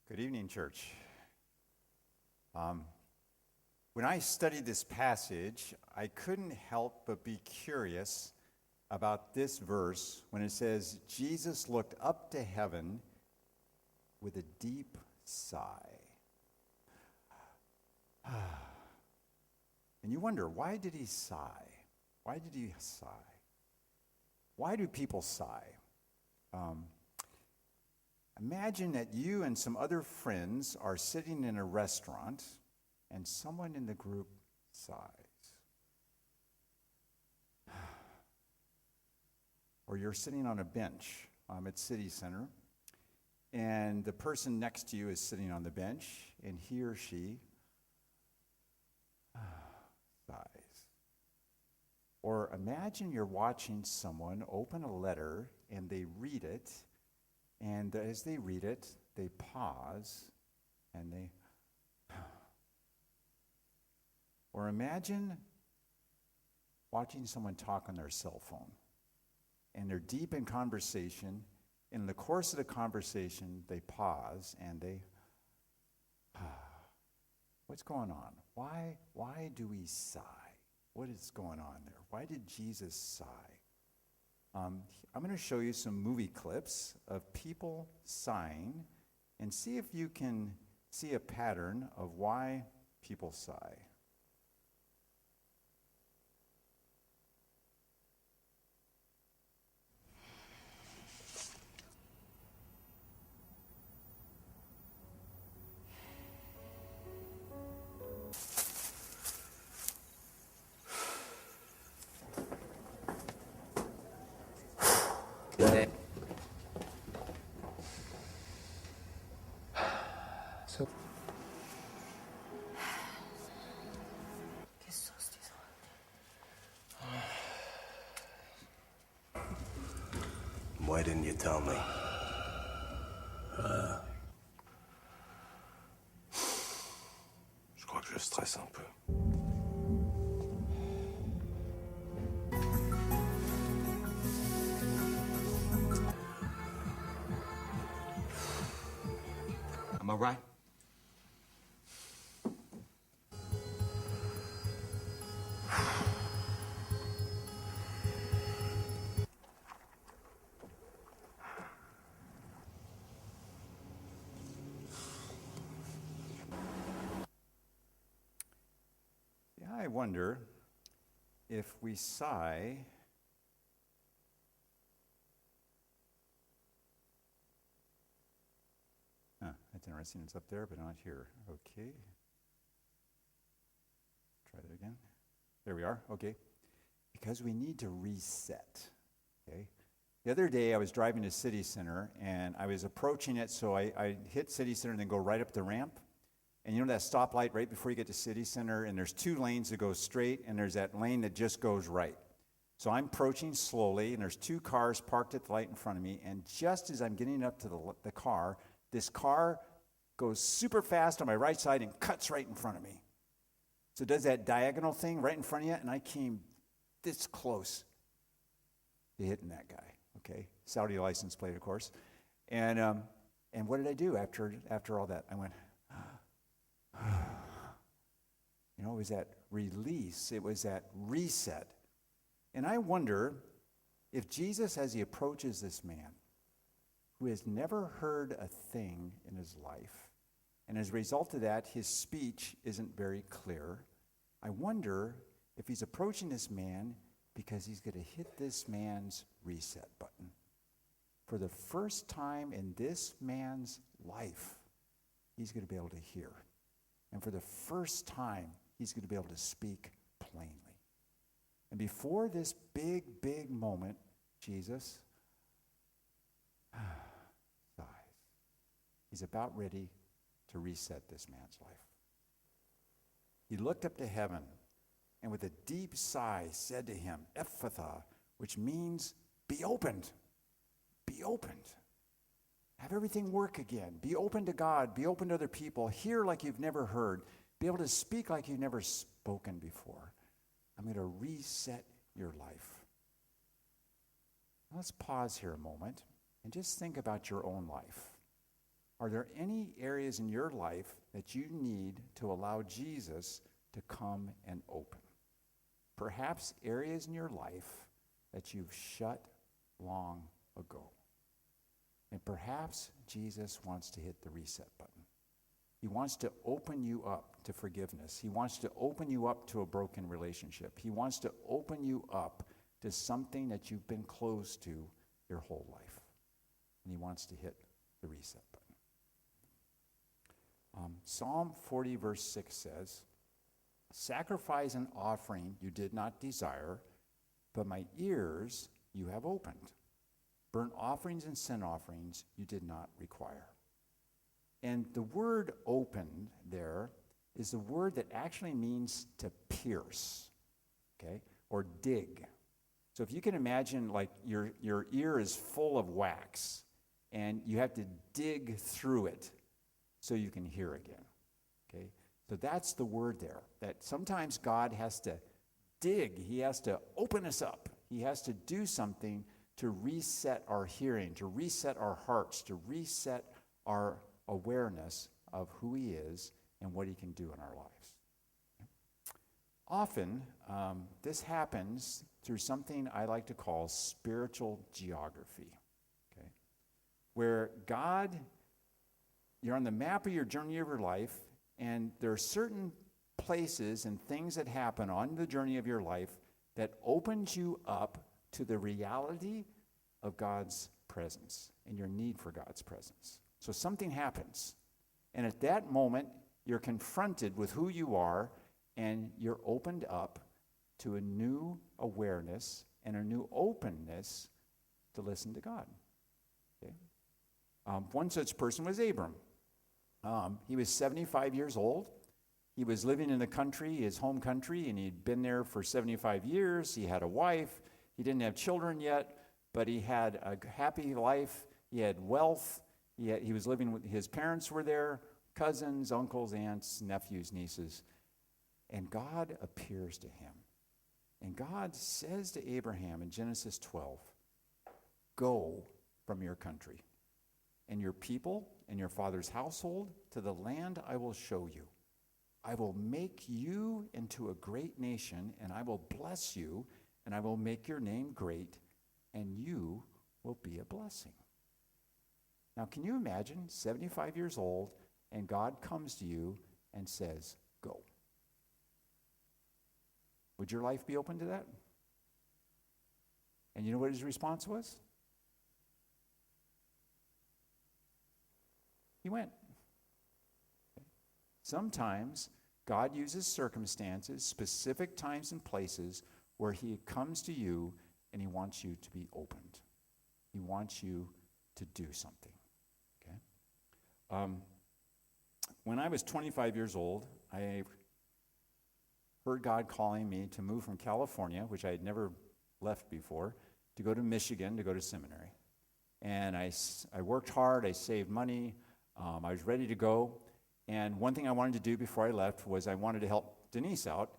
Good evening, church. When I studied this passage, I couldn't help but be curious about this verse when it says, Jesus looked up to heaven with a deep sigh. And you wonder, why did he sigh? Why did he sigh? Why do people sigh? Imagine that you and some other friends are sitting in a restaurant and someone in the group sighs. Or you're sitting on a bench at City Center, and the person next to you is sitting on the bench, and he or she sighs. Or imagine you're watching someone open a letter and they read it, and as they read it, they pause and they... Or imagine watching someone talk on their cell phone, and they're deep in conversation. In the course of the conversation, they pause and they... What's going on? Why do we sigh? What is going on there? Why did Jesus sigh? I'm going to show you some movie clips of people sighing and see if you can see a pattern of why people sigh. Why didn't you tell me? Je crois que je stresse un peu. Am I right? I wonder if we sigh that's interesting. It's up there, but not here. Okay. Try that again. There we are. Okay. Because we need to reset. Okay. The other day I was driving to City Center, and I was approaching it, so I hit City Center and then go right up the ramp. And you know that stoplight right before you get to City Center, and there's two lanes that go straight, and there's that lane that just goes right. So I'm approaching slowly, and there's two cars parked at the light in front of me, and just as I'm getting up to the car, this car goes super fast on my right side and cuts right in front of me. So it does that diagonal thing right in front of you, and I came this close to hitting that guy, okay? Saudi license plate, of course. And what did I do after all that? I went... You know, it was that release. It was that reset. And I wonder if Jesus, as he approaches this man who has never heard a thing in his life, and as a result of that, his speech isn't very clear, I wonder if he's approaching this man because he's going to hit this man's reset button. For the first time in this man's life, he's going to be able to hear. And for the first time, he's going to be able to speak plainly. And before this big, big moment, Jesus sighs. He's about ready to reset this man's life. He looked up to heaven and with a deep sigh said to him, Ephphatha, which means be opened. Be opened. Have everything work again. Be open to God. Be open to other people. Hear like you've never heard. Be able to speak like you've never spoken before. I'm going to reset your life. Let's pause here a moment and just think about your own life. Are there any areas in your life that you need to allow Jesus to come and open? Perhaps areas in your life that you've shut long ago. And perhaps Jesus wants to hit the reset button. He wants to open you up to forgiveness. He wants to open you up to a broken relationship. He wants to open you up to something that you've been close to your whole life. And he wants to hit the reset button. Psalm 40 verse 6 says, "Sacrifice and offering you did not desire, but my ears you have opened. Burnt offerings and sin offerings you did not require." And the word "opened" there is the word that actually means to pierce, okay, or dig. So if you can imagine, like your ear is full of wax, and you have to dig through it so you can hear again, okay? So that's the word there, that sometimes God has to dig. He has to open us up. He has to do something to reset our hearing, to reset our hearts, to reset our awareness of who he is and what he can do in our lives. Often, this happens through something I like to call spiritual geography, okay? Where God, you're on the map of your journey of your life, and there are certain places and things that happen on the journey of your life that opens you up to the reality of God's presence and your need for God's presence. So something happens, and at that moment, you're confronted with who you are, and you're opened up to a new awareness and a new openness to listen to God. Okay? One such person was Abram. He was 75 years old. He was living in the country, his home country, and he'd been there for 75 years. He had a wife. He didn't have children yet, but he had a happy life. He had wealth. He was living with, his parents were there, cousins, uncles, aunts, nephews, nieces. And God appears to him. And God says to Abraham in Genesis 12, "Go from your country and your people and your father's household to the land I will show you. I will make you into a great nation, and I will bless you, and I will make your name great, and you will be a blessing." Now, can you imagine 75 years old, and God comes to you and says, "Go"? Would your life be open to that? And you know what his response was? He went. Sometimes God uses circumstances, specific times and places, where he comes to you and he wants you to be opened. He wants you to do something. Okay? When I was 25 years old, I heard God calling me to move from California, which I had never left before, to go to Michigan to go to seminary. And I worked hard, I saved money, I was ready to go. And one thing I wanted to do before I left was I wanted to help Denise out.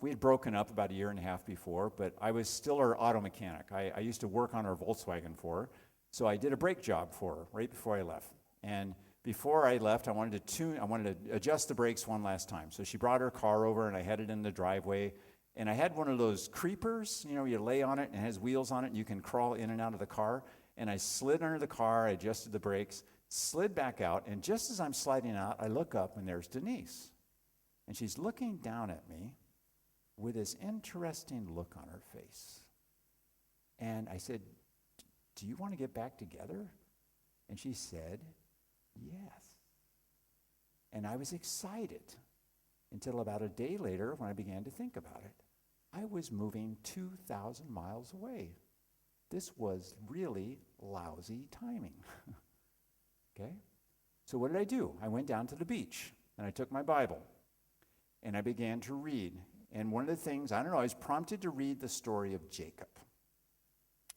We had broken up about a year and a half before, but I was still her auto mechanic. I used to work on her Volkswagen for her. So I did a brake job for her right before I left. And before I left, I wanted to adjust the brakes one last time. So she brought her car over, and I headed in the driveway. And I had one of those creepers, you lay on it, and it has wheels on it, and you can crawl in and out of the car. And I slid under the car, I adjusted the brakes, slid back out, and just as I'm sliding out, I look up, and there's Denise. And she's looking down at me with this interesting look on her face. And I said, "Do you want to get back together?" And she said, "Yes." And I was excited until about a day later when I began to think about it. I was moving 2,000 miles away. This was really lousy timing. Okay? So what did I do? I went down to the beach, and I took my Bible, and I began to read. And one of the things, I was prompted to read the story of Jacob.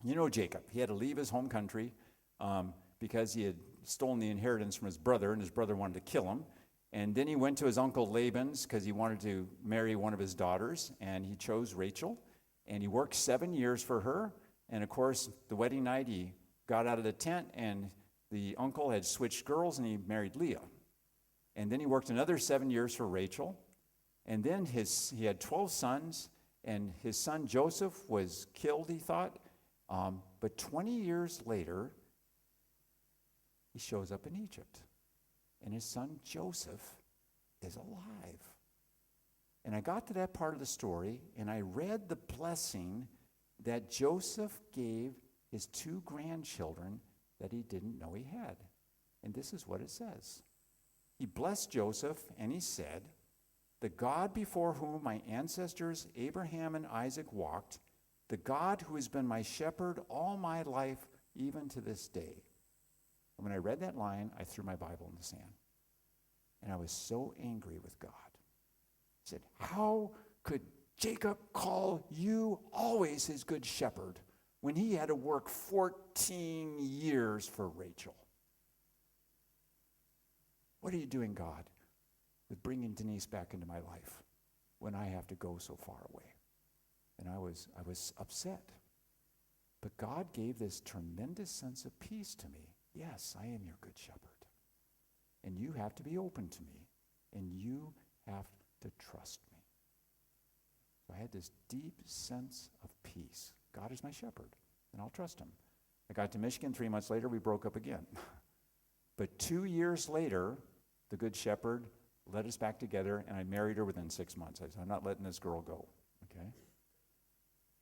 You know Jacob. He had to leave his home country because he had stolen the inheritance from his brother, and his brother wanted to kill him. And then he went to his uncle Laban's because he wanted to marry one of his daughters, and he chose Rachel. And he worked 7 years for her. And of course, the wedding night, he got out of the tent, and the uncle had switched girls and he married Leah. And then he worked another 7 years for Rachel. And then he had 12 sons, and his son Joseph was killed, he thought. But 20 years later, he shows up in Egypt. And his son Joseph is alive. And I got to that part of the story, and I read the blessing that Joseph gave his 2 grandchildren that he didn't know he had. And this is what it says. He blessed Joseph, and he said, "The God before whom my ancestors Abraham and Isaac walked, the God who has been my shepherd all my life, even to this day." And when I read that line, I threw my Bible in the sand. And I was so angry with God. I said, how could Jacob call you always his good shepherd when he had to work 14 years for Rachel? What are you doing, God, with bringing Denise back into my life when I have to go so far away? And I was upset. But God gave this tremendous sense of peace to me. Yes, I am your good shepherd. And you have to be open to me. And you have to trust me. So I had this deep sense of peace. God is my shepherd, and I'll trust him. I got to Michigan 3 months later, we broke up again. But 2 years later, the good shepherd led us back together, and I married her within 6 months. I said, I'm not letting this girl go, okay?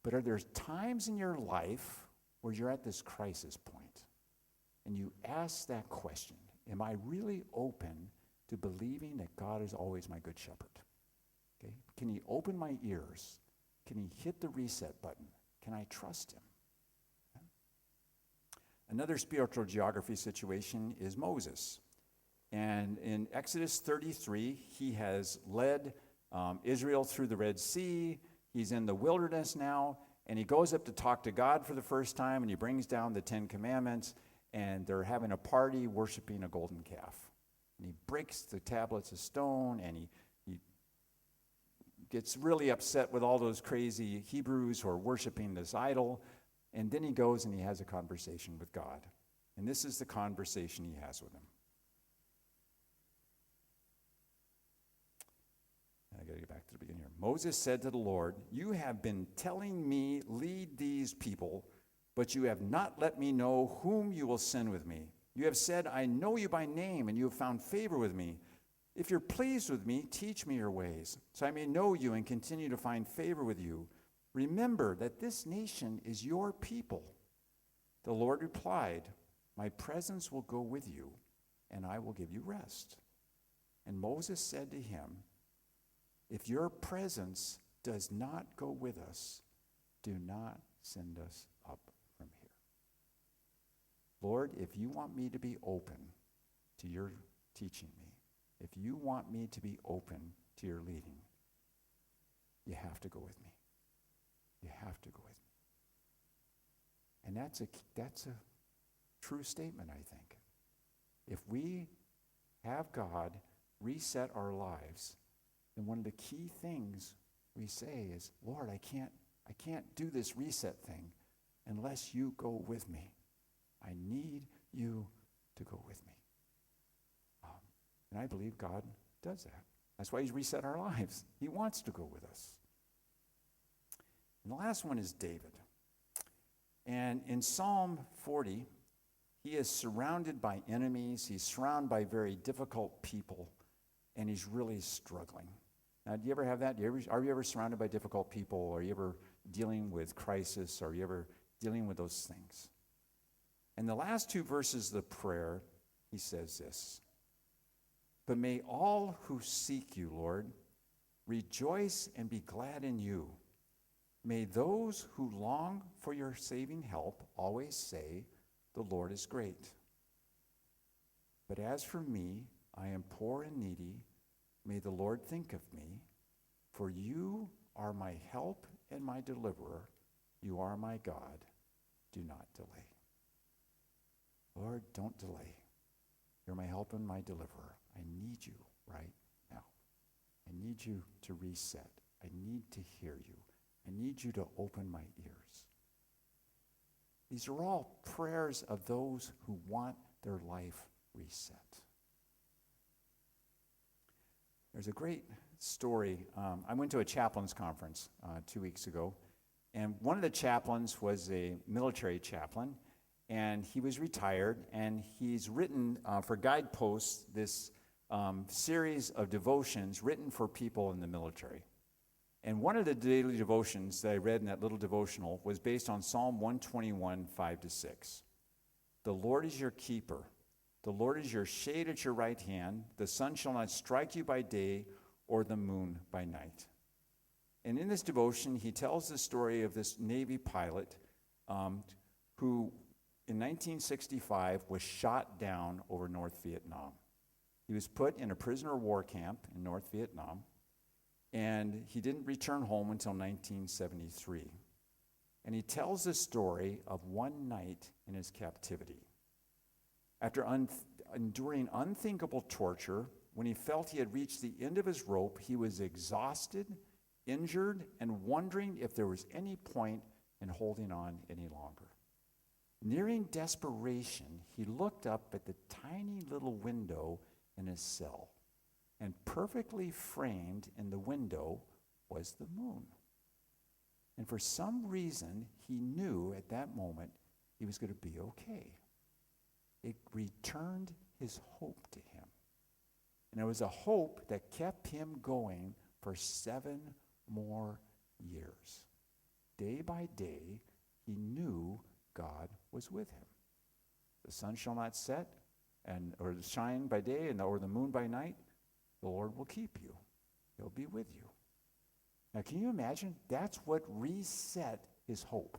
But are there times in your life where you're at this crisis point, and you ask that question, am I really open to believing that God is always my good shepherd? Okay? Can he open my ears? Can he hit the reset button? Can I trust him? Okay? Another spiritual geography situation is Moses. And in Exodus 33, he has led Israel through the Red Sea. He's in the wilderness now, and he goes up to talk to God for the first time, and he brings down the 10 Commandments, and they're having a party worshiping a golden calf. And he breaks the tablets of stone, and he gets really upset with all those crazy Hebrews who are worshiping this idol. And then he goes and he has a conversation with God. And this is the conversation he has with him. I got to get back to the beginning here. Moses said to the Lord, "You have been telling me, lead these people, but you have not let me know whom you will send with me. You have said, I know you by name, and you have found favor with me. If you're pleased with me, teach me your ways, so I may know you and continue to find favor with you. Remember that this nation is your people." The Lord replied, "My presence will go with you, and I will give you rest." And Moses said to him, "If your presence does not go with us, do not send us up from here." Lord, if you want me to be open to your teaching me, if you want me to be open to your leading, you have to go with me. You have to go with me. And that's a true statement, I think. If we have God reset our lives, then one of the key things we say is, Lord, I can't do this reset thing unless you go with me. I need you to go with me. And I believe God does that. That's why he's reset our lives. He wants to go with us. And the last one is David. And in Psalm 40, he is surrounded by enemies. He's surrounded by very difficult people, and he's really struggling. Now, do you ever have that? Are you ever surrounded by difficult people? Are you ever dealing with crisis? Are you ever dealing with those things? And the last 2 verses of the prayer, he says this: "But may all who seek you, Lord, rejoice and be glad in you. May those who long for your saving help always say, 'The Lord is great.' But as for me, I am poor and needy. May the Lord think of me. For you are my help and my deliverer. You are my God. Do not delay." Lord, don't delay. You're my help and my deliverer. I need you right now. I need you to reset. I need to hear you. I need you to open my ears. These are all prayers of those who want their life reset. There's a great story. I went to a chaplain's conference 2 weeks ago, and one of the chaplains was a military chaplain, and he was retired, and he's written for Guideposts this series of devotions written for people in the military. And one of the daily devotions that I read in that little devotional was based on Psalm 121, 5-6. The Lord is your keeper. The Lord is your shade at your right hand. The sun shall not strike you by day, or the moon by night. And in this devotion, he tells the story of this Navy pilot who, in 1965, was shot down over North Vietnam. He was put in a prisoner of war camp in North Vietnam, and he didn't return home until 1973. And he tells the story of one night in his captivity. After enduring unthinkable torture, when he felt he had reached the end of his rope, he was exhausted, injured, and wondering if there was any point in holding on any longer. Nearing desperation, he looked up at the tiny little window in his cell, and perfectly framed in the window was the moon. And for some reason, he knew at that moment he was going to be okay. It returned his hope to him. And it was a hope that kept him going for 7 more years. Day by day, he knew God was with him. The sun shall not set or shine by day or the moon by night. The Lord will keep you. He'll be with you. Now, can you imagine? That's what reset his hope.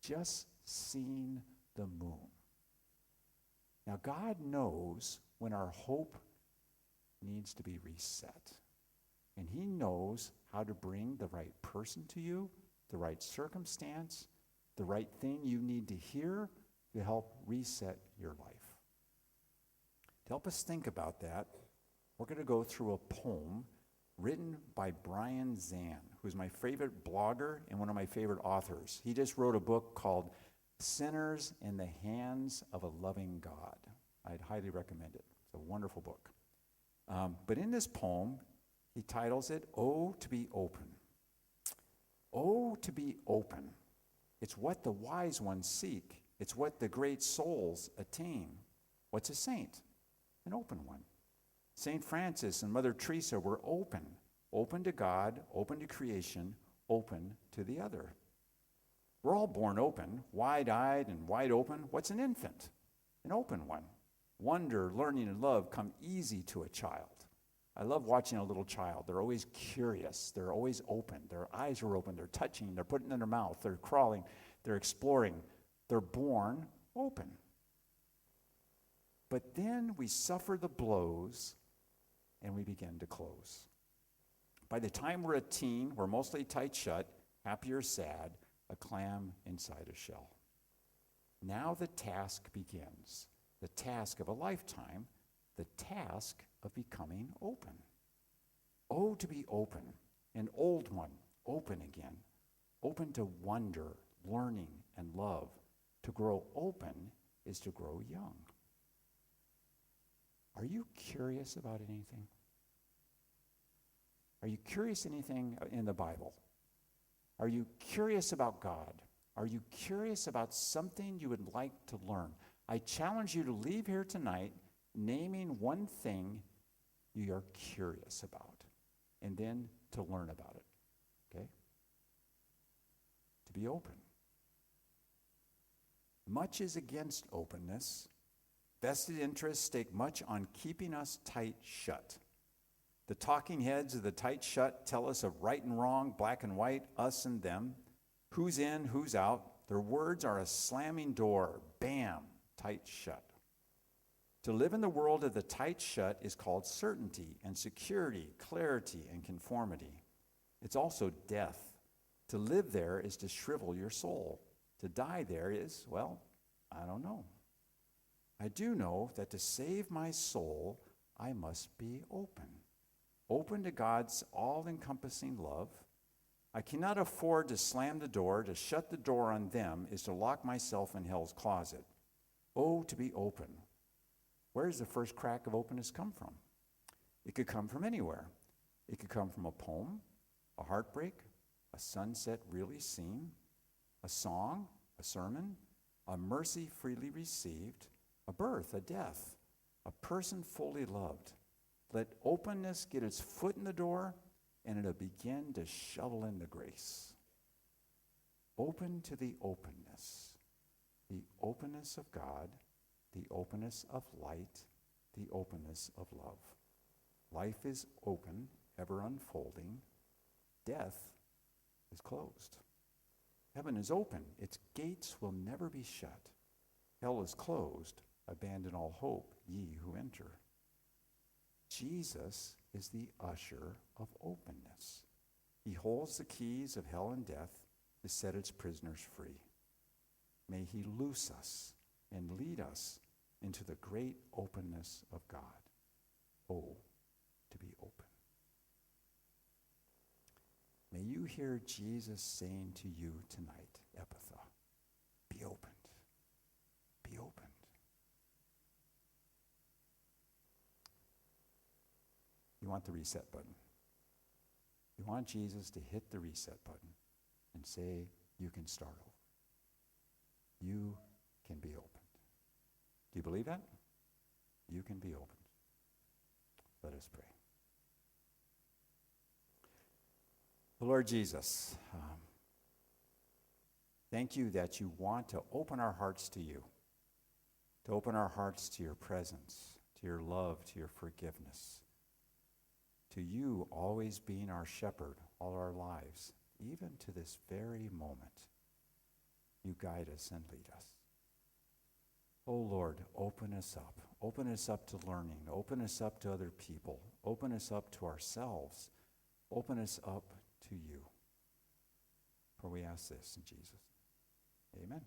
Just seeing the moon. Now, God knows when our hope needs to be reset. And he knows how to bring the right person to you, the right circumstance, the right thing you need to hear to help reset your life. To help us think about that, we're going to go through a poem written by Brian Zahn, who's my favorite blogger and one of my favorite authors. He just wrote a book called Sinners in the Hands of a Loving God. I'd highly recommend it. It's a wonderful book. But in this poem, he titles it, Oh, to be Open. Oh, to be open. It's what the wise ones seek. It's what the great souls attain. What's a saint? An open one. St. Francis and Mother Teresa were open to God, open to creation, open to the other. We're all born open, wide-eyed and wide open. What's an infant? An open one. Wonder, learning, and love come easy to a child. I love watching a little child. They're always curious. They're always open. Their eyes are open. They're touching. They're putting it in their mouth. They're crawling. They're exploring. They're born open. But then we suffer the blows and we begin to close. By the time we're a teen, we're mostly tight shut, happy or sad, a clam inside a shell. Now the task begins, the task of a lifetime, the task of becoming open. Oh, to be open, an old one, open again, open to wonder, learning, and love. To grow open is to grow young. Are you curious about anything? Are you curious anything in the Bible? Are you curious about God? Are you curious about something you would like to learn? I challenge you to leave here tonight naming one thing you are curious about, and then to learn about it, okay? To be open. Much is against openness. Vested interests stake much on keeping us tight shut. The talking heads of the tight shut tell us of right and wrong, black and white, us and them, who's in, who's out. Their words are a slamming door, bam, tight shut. To live in the world of the tight shut is called certainty and security, clarity and conformity. It's also death. To live there is to shrivel your soul. To die there is, well, I don't know. I do know that to save my soul, I must be open. Open to God's all-encompassing love. I cannot afford to slam the door. To shut the door on them is to lock myself in hell's closet. Oh, to be open. Where does the first crack of openness come from? It could come from anywhere. It could come from a poem, a heartbreak, a sunset really seen, a song, a sermon, a mercy freely received, a birth, a death, a person fully loved. Let openness get its foot in the door, and it'll begin to shovel in the grace. Open to the openness of God, the openness of light, the openness of love. Life is open, ever unfolding. Death is closed. Heaven is open. Its gates will never be shut. Hell is closed. Abandon all hope, ye who enter. Jesus is the usher of openness. He holds the keys of hell and death to set its prisoners free. May he loose us and lead us into the great openness of God. Oh, to be open. May you hear Jesus saying to you tonight, Epitha, be opened. Be opened. You want the reset button. You want Jesus to hit the reset button and say, you can start over. You can be opened. Do you believe that? You can be opened. Let us pray. Lord Jesus, thank you that you want to open our hearts to you, to open our hearts to your presence, to your love, to your forgiveness, to you always being our shepherd all our lives, even to this very moment. You guide us and lead us. Oh Lord, open us up. Open us up to learning. Open us up to other people. Open us up to ourselves. Open us up to you. For we ask this in Jesus' name. Amen.